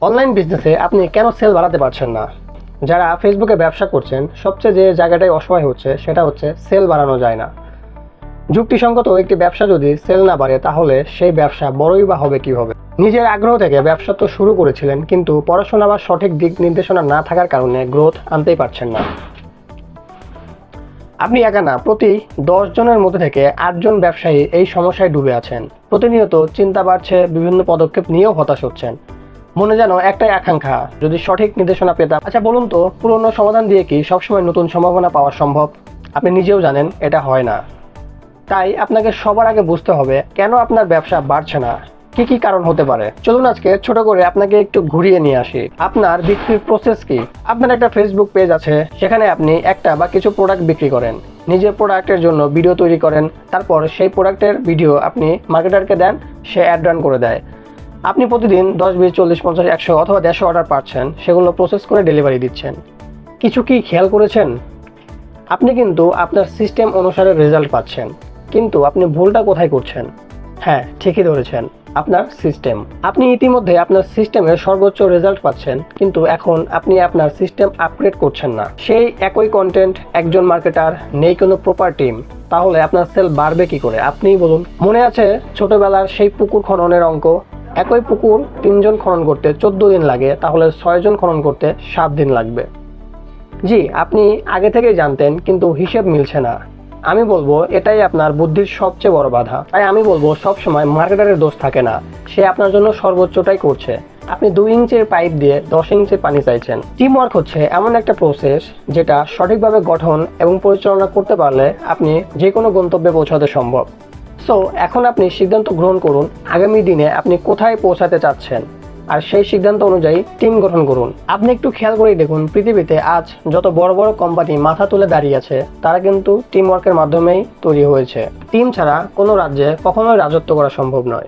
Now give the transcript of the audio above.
Online বিজনেসে আপনি কেন সেল বাড়াতে পারছেন না? যারা ফেসবুকে ব্যবসা করছেন সবচেয়ে যে জায়গাটায় অসহায় হচ্ছে সেটা হচ্ছে সেল বাড়ানো যায় না। যুক্তিসঙ্গত একটি ব্যবসা যদি সেল না বাড়ে তাহলে সেই ব্যবসা বড়ই বা হবে কীভাবে? নিজের আগ্রহ থেকে ব্যবসা তো শুরু করেছিলেন, কিন্তু পড়াশোনা বা সঠিক দিক নির্দেশনা না থাকার কারণে গ্রোথ আনতেই পারছেন না। আপনি একা না, প্রতি 10 জনের মধ্যে থেকে 8 জন ব্যবসায়ী এই সমস্যায় ডুবে আছেন। প্রতিনিয়ত চিন্তা বাড়ছে, বিভিন্ন পদক্ষেপ নিয়েও হতাশ হচ্ছেন। মনে যেন একটাই আকাঙ্ক্ষা, যদি সঠিক নির্দেশনা পেতাম। আচ্ছা বলুন তো, পুরনো সমাধান দিয়ে কি সবসময় নতুন সম্ভাবনা পাওয়া সম্ভব? আপনি নিজেও জানেন এটা হয় না। তাই আপনাকে সবার আগে বুঝতে হবে কেন আপনার ব্যবসা বাড়ছে না, কি কি কারণ হতে পারে। চলুন আজকে ছোট করে আপনাকে একটু ঘুরিয়ে নিয়ে আসি। আপনার বিক্রির প্রসেস কি? আপনার একটা ফেসবুক পেজ আছে, সেখানে আপনি একটা বা কিছু প্রোডাক্ট বিক্রি করেন। নিজের প্রোডাক্টের জন্য ভিডিও তৈরি করেন, তারপর সেই প্রোডাক্টের ভিডিও আপনি মার্কেটারকে দেন, সে অ্যাড রান করে দেয়। আপনি প্রতিদিন 10, 20, 40, 50, 100 অথবা 150 অর্ডার পাচ্ছেন, সেগুলো প্রসেস করে ডেলিভারি দিচ্ছেন। কিছু কি খেয়াল করেছেন? আপনি কিন্তু আপনার সিস্টেম অনুসারে রেজাল্ট পাচ্ছেন, কিন্তু আপনি ভুলটা কোথায় করছেন? হ্যাঁ, ঠিকই ধরেছেন, আপনার সিস্টেম। আপনি ইতিমধ্যে আপনার সিস্টেমের সর্বোচ্চ রেজাল্ট পাচ্ছেন, কিন্তু এখন আপনি আপনার সিস্টেম আপগ্রেড করছেন না। সেই একই কন্টেন্ট, একজন মার্কেটার, নেই কোনো প্রপার টিম। তাহলে আপনার সেল বাড়বে কি করে আপনিই বলুন। মনে আছে ছোটবেলার সেই পুকুর খননের অঙ্ক? একই পুকুর 3 জন খনন করতে 14 দিন লাগে, তাহলে 6 জন খনন করতে 7 দিন লাগবে। জি, আপনি আগে থেকেই জানতেন, কিন্তু হিসেব মিলছে না। আমি বলবো এটাই আপনার বুদ্ধির সবচেয়ে বড় বাধা। তাই আমি বলবো সবসময় মার্কেটারের দোষ থাকে না, সে আপনার জন্য সর্বোচ্চটাই করছে। আপনি 2 ইঞ্চের পাইপ দিয়ে 10 ইঞ্চের পানি চাইছেন। টিম ওয়ার্ক হচ্ছে এমন একটা প্রসেস যেটা সঠিকভাবে গঠন এবং পরিচালনা করতে পারলে আপনি যে কোনো গন্তব্যে পৌঁছাতে সম্ভব। সো এখন আপনি সিদ্ধান্ত গ্রহণ করুন, আগামী দিনে আপনি কোথায় পৌঁছাতে চাচ্ছেন, আর সেই সিদ্ধান্ত অনুযায়ী টিম গঠন করুন। আপনি একটু খেয়াল করেই দেখুন, পৃথিবীতে আজ যত বড় বড় কোম্পানি মাথা তুলে দাঁড়িয়ে আছে, তারা কিন্তু টিম ওয়ার্কের মাধ্যমেই তৈরি হয়েছে। টিম ছাড়া কোনো রাজ্যে কখনোই রাজত্ব করা সম্ভব নয়।